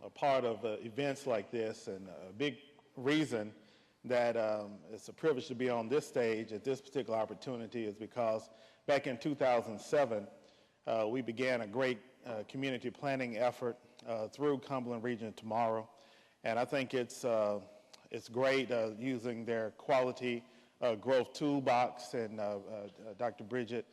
a part of events like this, and a big reason that it's a privilege to be on this stage at this particular opportunity is because back in 2007, we began a great community planning effort through Cumberland Region Tomorrow. And I think it's great using their quality growth toolbox and Dr. Bridget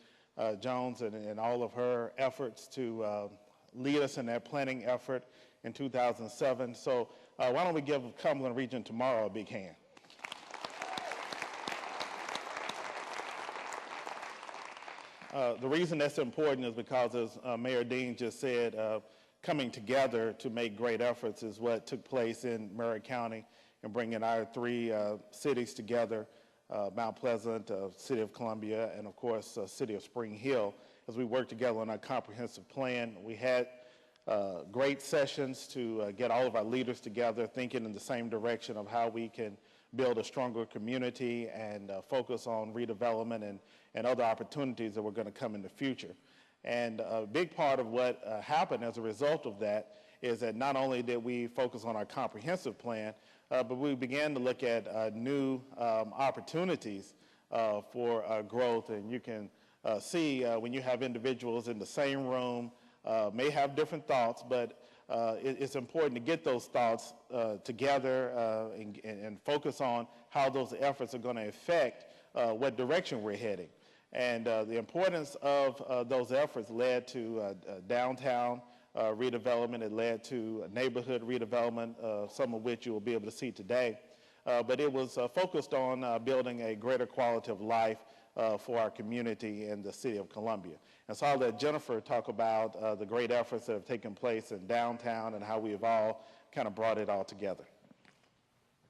Jones and all of her efforts to lead us in that planning effort in 2007. So why don't we give Cumberland Region Tomorrow a big hand. The reason that's important is because, as Mayor Dean just said, coming together to make great efforts is what took place in Murray County and bringing our three cities together, Mount Pleasant, City of Columbia, and of course, City of Spring Hill, as we worked together on our comprehensive plan. We had great sessions to get all of our leaders together, thinking in the same direction of how we can build a stronger community and focus on redevelopment and other opportunities that were going to come in the future. And a big part of what happened as a result of that is that not only did we focus on our comprehensive plan, but we began to look at new opportunities for growth. And you can see when you have individuals in the same room, may have different thoughts, but it's important to get those thoughts together and focus on how those efforts are going to affect what direction we're heading. And the importance of those efforts led to downtown redevelopment. It led to neighborhood redevelopment, some of which you will be able to see today. But it was focused on building a greater quality of life for our community in the City of Columbia. And so I'll let Jennifer talk about the great efforts that have taken place in downtown and how we have all kind of brought it all together.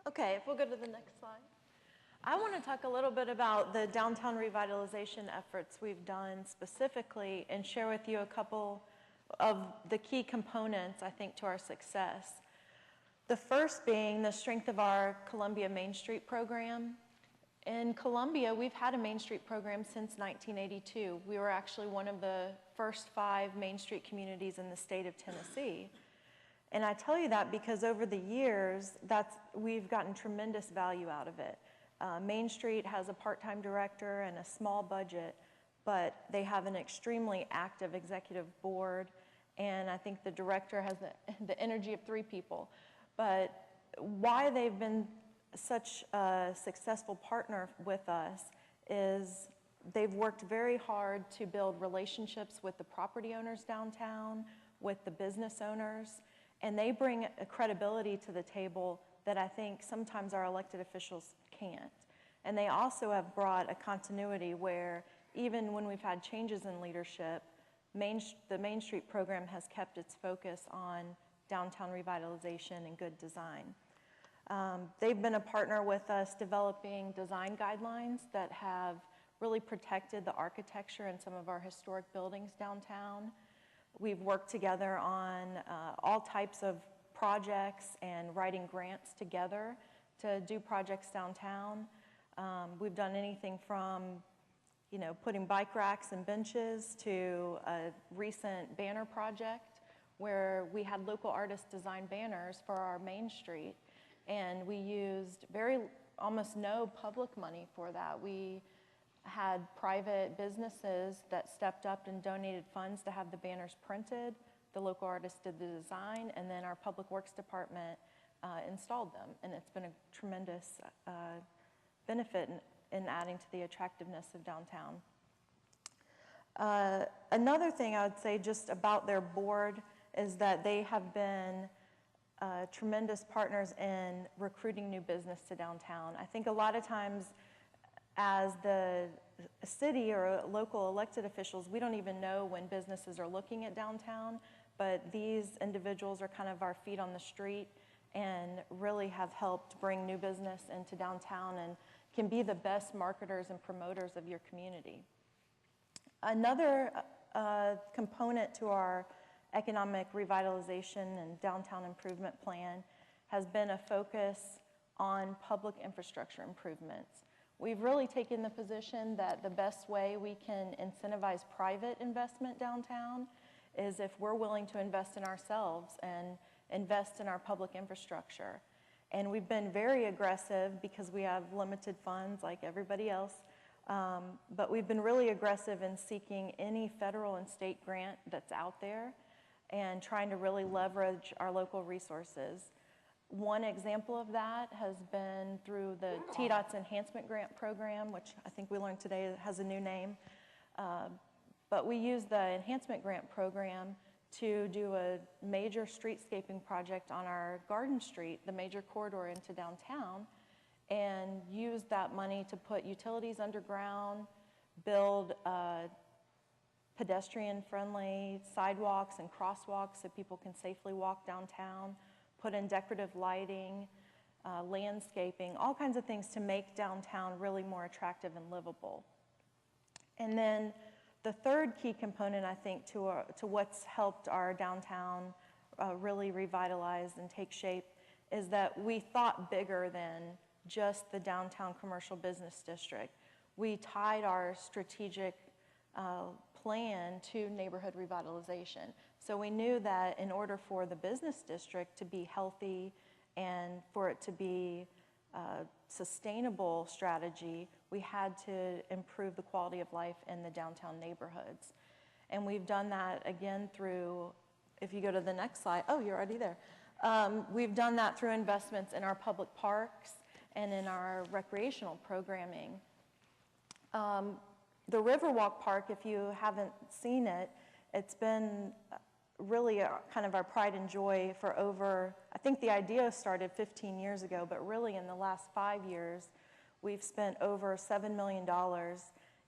Okay, if we'll go to the next slide. I want to talk a little bit about the downtown revitalization efforts we've done specifically and share with you a couple of the key components, I think, to our success. The first being the strength of our Columbia Main Street program. In Columbia, we've had a Main Street program since 1982. We were actually one of the first 5 Main Street communities in the state of Tennessee. And I tell you that because over the years, we've gotten tremendous value out of it. Main Street has a part-time director and a small budget, but they have an extremely active executive board, and I think the director has the energy of 3 people. But why they've been such a successful partner with us is they've worked very hard to build relationships with the property owners downtown, with the business owners, and they bring a credibility to the table that I think sometimes our elected officials can't. And they also have brought a continuity where even when we've had changes in leadership, the Main Street program has kept its focus on downtown revitalization and good design. They've been a partner with us developing design guidelines that have really protected the architecture in some of our historic buildings downtown. We've worked together on all types of projects and writing grants together to do projects downtown. We've done anything from, putting bike racks and benches to a recent banner project where we had local artists design banners for our Main Street, and we used almost no public money for that. We had private businesses that stepped up and donated funds to have the banners printed. The local artist did the design, and then our Public Works Department installed them. And it's been a tremendous benefit in adding to the attractiveness of downtown. Another thing I would say just about their board is that they have been tremendous partners in recruiting new business to downtown. I think a lot of times as the city or local elected officials, we don't even know when businesses are looking at downtown, but these individuals are kind of our feet on the street and really have helped bring new business into downtown and can be the best marketers and promoters of your community. Another component to our economic revitalization and downtown improvement plan has been a focus on public infrastructure improvements. We've really taken the position that the best way we can incentivize private investment downtown is if we're willing to invest in ourselves and invest in our public infrastructure. And we've been very aggressive because we have limited funds like everybody else. But we've been really aggressive in seeking any federal and state grant that's out there and trying to really leverage our local resources. One example of that has been through the TDOT's Enhancement Grant Program, which I think we learned today has a new name. But we use the Enhancement Grant Program to do a major streetscaping project on our Garden Street, the major corridor into downtown, and use that money to put utilities underground, build pedestrian-friendly sidewalks and crosswalks so people can safely walk downtown, put in decorative lighting, landscaping, all kinds of things to make downtown really more attractive and livable. And then the third key component, I think, to what's helped our downtown really revitalize and take shape is that we thought bigger than just the downtown commercial business district. We tied our strategic plan to neighborhood revitalization. So we knew that in order for the business district to be healthy and for it to be a sustainable strategy, we had to improve the quality of life in the downtown neighborhoods. And we've done that again through, if you go to the next slide, oh, you're already there. We've done that through investments in our public parks and in our recreational programming. The Riverwalk Park, if you haven't seen it, it's been really kind of our pride and joy for over, I think the idea started 15 years ago, but really in the last 5 years, we've spent over $7 million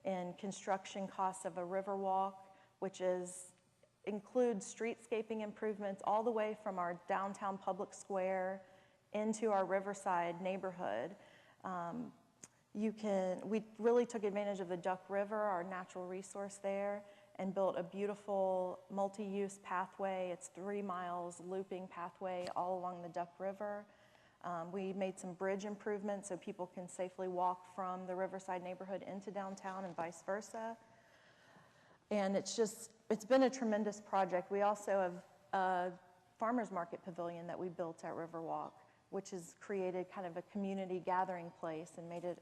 in construction costs of a Riverwalk, which includes streetscaping improvements all the way from our downtown public square into our Riverside neighborhood. We really took advantage of the Duck River, our natural resource there, and built a beautiful multi-use pathway. It's 3 miles looping pathway all along the Duck River. We made some bridge improvements so people can safely walk from the Riverside neighborhood into downtown and vice versa. And it's been a tremendous project. We also have a farmer's market pavilion that we built at Riverwalk, which has created kind of a community gathering place and made it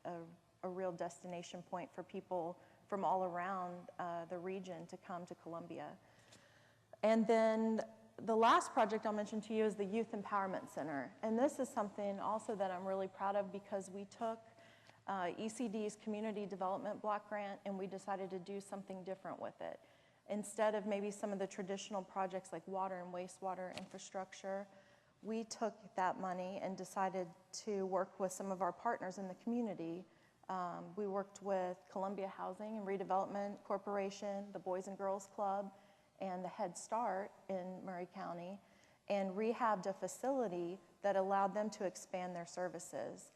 a real destination point for people from all around the region to come to Columbia. And then the last project I'll mention to you is the Youth Empowerment Center. And this is something also that I'm really proud of because we took ECD's Community Development Block Grant and we decided to do something different with it. Instead of maybe some of the traditional projects like water and wastewater infrastructure, we took that money and decided to work with some of our partners in the community. We worked with Columbia Housing and Redevelopment Corporation, the Boys and Girls Club, and the Head Start in Murray County, and rehabbed a facility that allowed them to expand their services.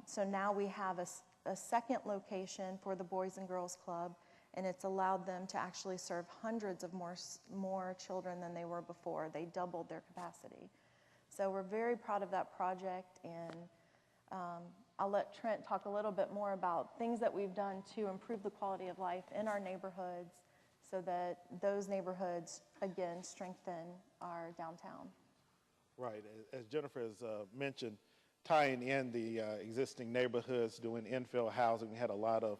So now we have a second location for the Boys and Girls Club, and it's allowed them to actually serve hundreds of more children than they were before. They doubled their capacity. So we're very proud of that project, and I'll let Trent talk a little bit more about things that we've done to improve the quality of life in our neighborhoods so that those neighborhoods, again, strengthen our downtown. Right. As Jennifer has mentioned, tying in the existing neighborhoods, doing infill housing, we had a lot of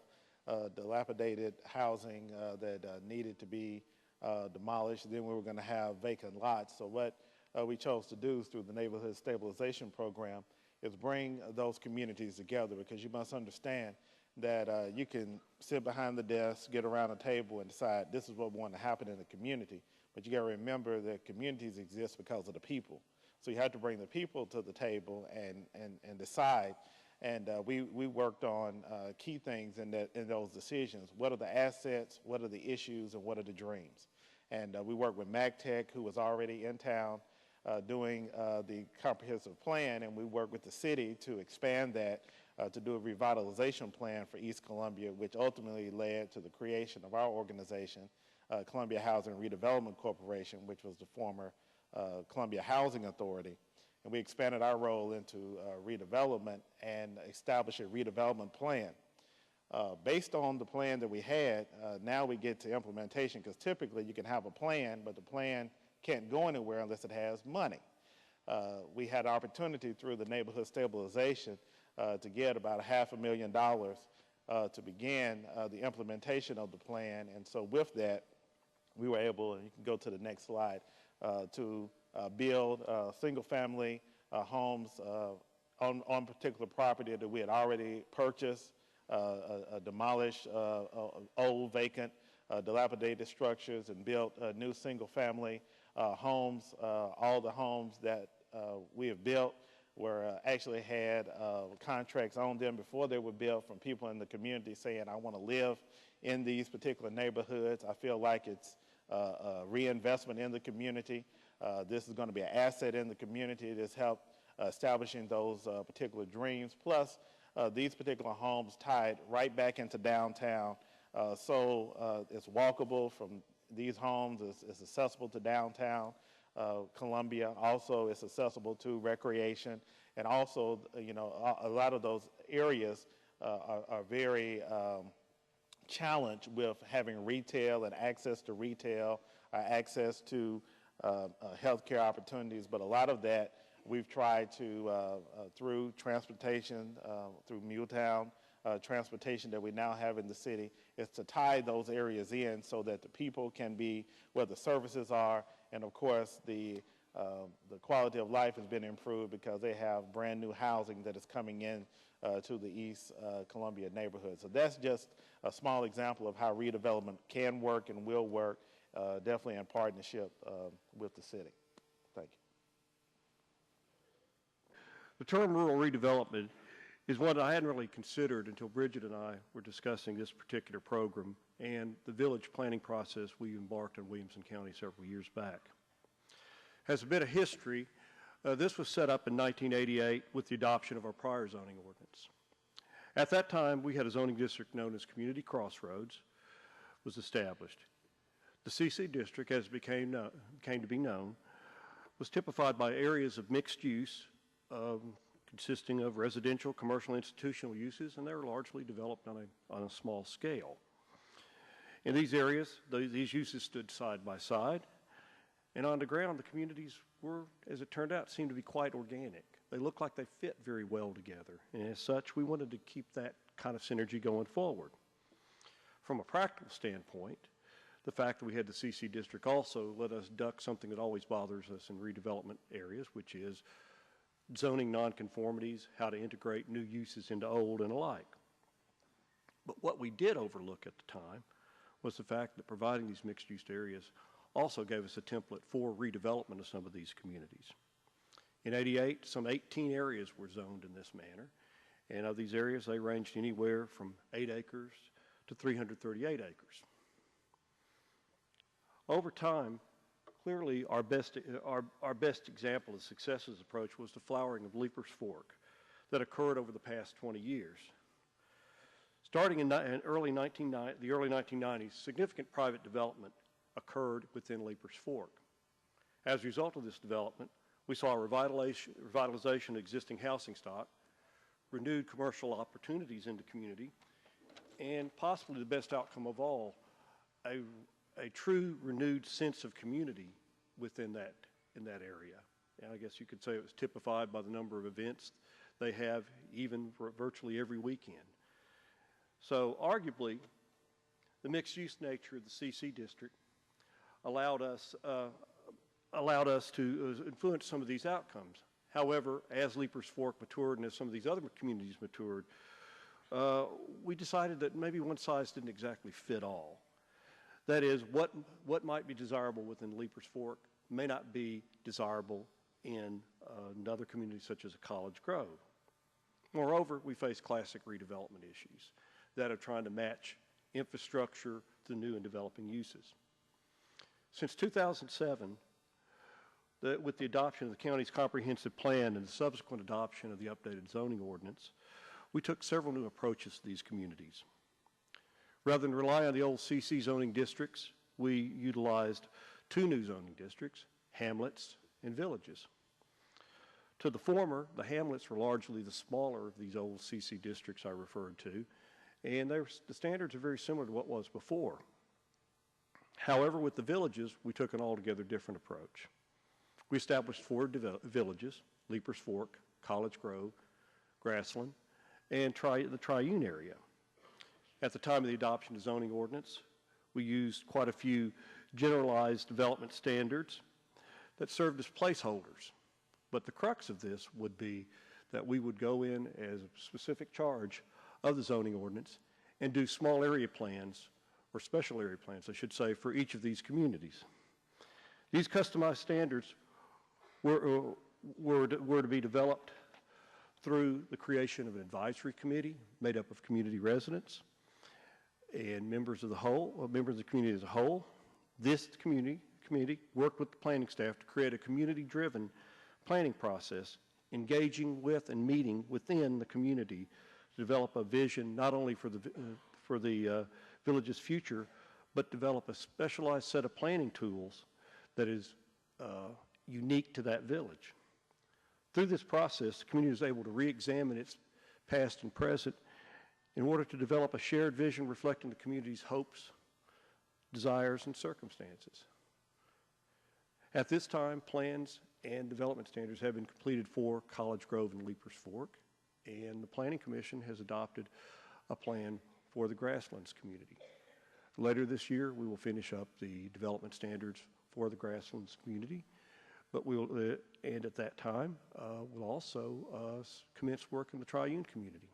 dilapidated housing that needed to be demolished. Then we were going to have vacant lots. So what we chose to do through the Neighborhood Stabilization Program is bring those communities together, because you must understand that you can sit behind the desk, get around a table and decide this is what we want to happen in the community. But you got to remember that communities exist because of the people. So you have to bring the people to the table and decide. And we worked on key things in those decisions. What are the assets, what are the issues, and what are the dreams? And we worked with MagTech, who was already in town doing the comprehensive plan, and we worked with the city to expand that to do a revitalization plan for East Columbia, which ultimately led to the creation of our organization, Columbia Housing Redevelopment Corporation, which was the former Columbia Housing Authority. And we expanded our role into redevelopment and established a redevelopment plan. Based on the plan that we had, now we get to implementation, because typically you can have a plan, but the plan can't go anywhere unless it has money. We had an opportunity through the neighborhood stabilization to get about $500,000 to begin the implementation of the plan. And so with that, we were able, and you can go to the next slide, to build single-family homes on particular property that we had already purchased, demolished old, vacant, dilapidated structures, and built new single-family homes. All the homes that we have built were actually had contracts on them before they were built from people in the community saying, I want to live in these particular neighborhoods. I feel like it's a reinvestment in the community. This is going to be an asset in the community that's helped establishing those particular dreams. Plus, these particular homes tied right back into downtown. So it's walkable from these homes, it's accessible to downtown Columbia. Also, it's accessible to recreation. And also, you know, a lot of those areas are very challenged with having retail and access to retail, access to healthcare opportunities. But a lot of that we've tried to, through transportation, through Muletown transportation that we now have in the city, is to tie those areas in so that the people can be where the services are. And of course, the quality of life has been improved because they have brand new housing that is coming in to the East Columbia neighborhood. So that's just a small example of how redevelopment can work and will work, definitely in partnership with the city. Thank you. The term rural redevelopment is one I hadn't really considered until Bridget and I were discussing this particular program and the village planning process we embarked on Williamson County several years back. Has a bit of history. This was set up in 1988 with the adoption of our prior zoning ordinance. At that time, we had a zoning district known as Community Crossroads was established. The CC district, as it came to be known, was typified by areas of mixed use, consisting of residential, commercial, institutional uses, and they were largely developed on a small scale. In these areas, these uses stood side by side, and on the ground, the communities were, as it turned out, seemed to be quite organic. They looked like they fit very well together, and as such, we wanted to keep that kind of synergy going forward. From a practical standpoint, the fact that we had the CC district also let us duck something that always bothers us in redevelopment areas, which is zoning nonconformities, how to integrate new uses into old and alike. But what we did overlook at the time was the fact that providing these mixed-use areas also gave us a template for redevelopment of some of these communities. In '88, some 18 areas were zoned in this manner, and of these areas, they ranged anywhere from 8 acres to 338 acres. Over time, clearly, our best example of success's approach was the flowering of Leapers Fork that occurred over the past 20 years. Starting in the early 1990s, significant private development occurred within Leapers Fork. As a result of this development, we saw a revitalization of existing housing stock, renewed commercial opportunities in the community, and possibly the best outcome of all, a true renewed sense of community in that area. And I guess you could say it was typified by the number of events they have even for virtually every weekend. So arguably, the mixed-use nature of the CC district allowed us to influence some of these outcomes. However, as Leapers Fork matured and as some of these other communities matured, we decided that maybe one size didn't exactly fit all. That is, what might be desirable within Leapers Fork may not be desirable in another community such as a College Grove. Moreover, we face classic redevelopment issues that are trying to match infrastructure to new and developing uses. Since 2007, with the adoption of the county's comprehensive plan and the subsequent adoption of the updated zoning ordinance, we took several new approaches to these communities. Rather than rely on the old CC zoning districts, we utilized 2 new zoning districts, hamlets and villages. To the former, the hamlets were largely the smaller of these old CC districts I referred to, and the standards are very similar to what was before. However, with the villages, we took an altogether different approach. We established 4 villages: Leapers Fork, College Grove, Grassland, and the Triune area. At the time of the adoption of the zoning ordinance, we used quite a few generalized development standards that served as placeholders. But the crux of this would be that we would go in as a specific charge of the zoning ordinance and do small area plans, or special area plans, I should say, for each of these communities. These customized standards were to be developed through the creation of an advisory committee made up of community residents and members of the community as a whole. This community worked with the planning staff to create a community-driven planning process, engaging with and meeting within the community to develop a vision not only for the village's future, but develop a specialized set of planning tools that is unique to that village. Through this process, the community is able to re-examine its past and present in order to develop a shared vision reflecting the community's hopes, desires, and circumstances. At this time, plans and development standards have been completed for College Grove and Leapers Fork, and the Planning Commission has adopted a plan for the Grasslands community. Later this year, we will finish up the development standards for the Grasslands community, but and at that time, we'll also commence work in the Triune community.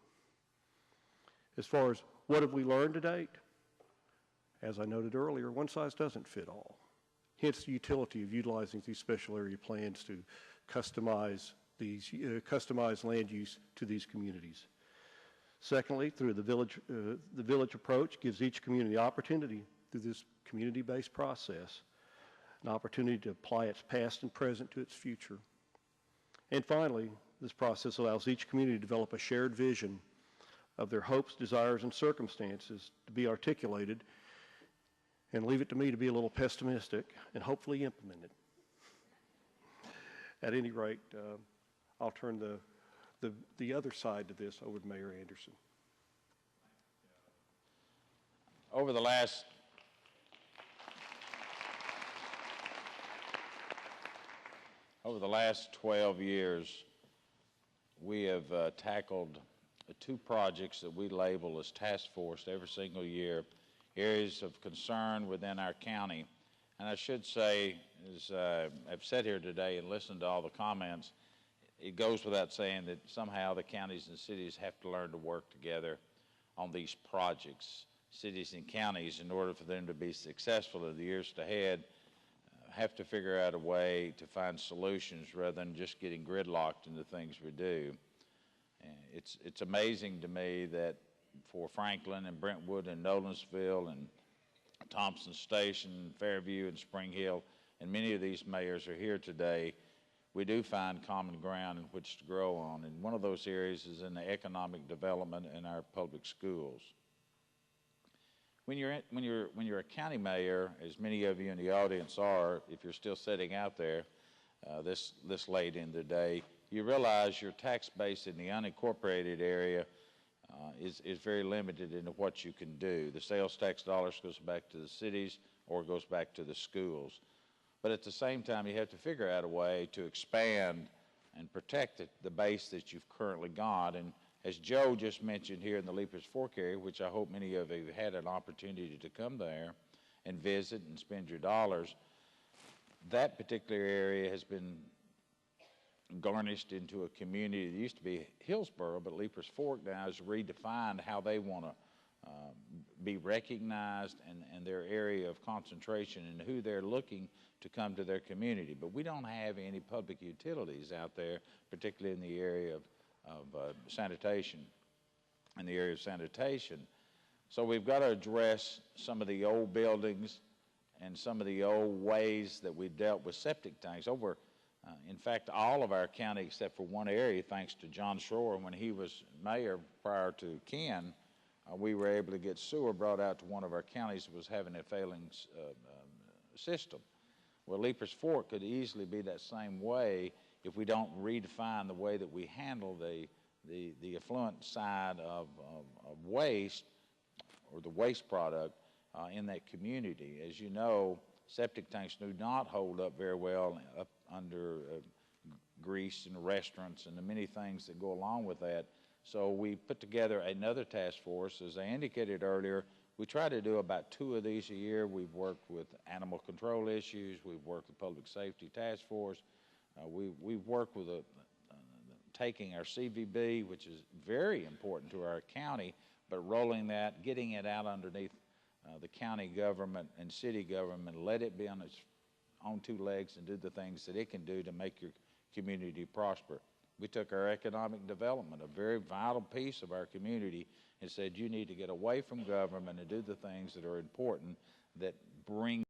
As far as what have we learned to date, as I noted earlier, one size doesn't fit all. Hence the utility of utilizing these special area plans to customize land use to these communities. Secondly, through the village approach gives each community opportunity through this community-based process, an opportunity to apply its past and present to its future. And finally, this process allows each community to develop a shared vision of their hopes, desires, and circumstances to be articulated, and leave it to me to be a little pessimistic and hopefully implemented. At any rate, I'll turn the other side to this over to Mayor Anderson. Over the last Over the last 12 years, we have tackled 2 projects that we label as task force every single year, areas of concern within our county. And I should say, as I've sat here today and listened to all the comments, it goes without saying that somehow the counties and cities have to learn to work together on these projects. Cities and counties, in order for them to be successful in the years ahead, have to figure out a way to find solutions rather than just getting gridlocked in the things we do. It's amazing to me that for Franklin and Brentwood and Nolensville and Thompson Station, Fairview and Spring Hill, and many of these mayors are here today, we do find common ground in which to grow on. And one of those areas is in the economic development in our public schools. When you're a county mayor, as many of you in the audience are, if you're still sitting out there this late in the day, you realize your tax base in the unincorporated area is very limited in what you can do. The sales tax dollars goes back to the cities or goes back to the schools. But at the same time, you have to figure out a way to expand and protect the base that you've currently got. And as Joe just mentioned here in the Leapers Fork area, which I hope many of you have had an opportunity to come there and visit and spend your dollars, that particular area has been garnished into a community that used to be Hillsborough, but Leapers Fork now has redefined how they want to be recognized and their area of concentration and who they're looking to come to their community. But we don't have any public utilities out there, particularly in the area of sanitation, in the area of sanitation. So we've got to address some of the old buildings and some of the old ways that we dealt with septic tanks. In fact, all of our county except for one area, thanks to John Schroer, when he was mayor prior to Ken, we were able to get sewer brought out to one of our counties that was having a failing system. Well, Leapers Fork could easily be that same way if we don't redefine the way that we handle the effluent side of waste, or the waste product, in that community. As you know, septic tanks do not hold up very well up under grease and restaurants and the many things that go along with that. So we put together another task force. As I indicated earlier, we try to do about 2 of these a year. We've worked with animal control issues. We've worked with public safety task force. We've worked with taking our CVB, which is very important to our county, but rolling that, getting it out underneath the county government and city government, let it be on its own 2 legs and do the things that it can do to make your community prosper. We took our economic development, a very vital piece of our community, and said you need to get away from government and do the things that are important that bring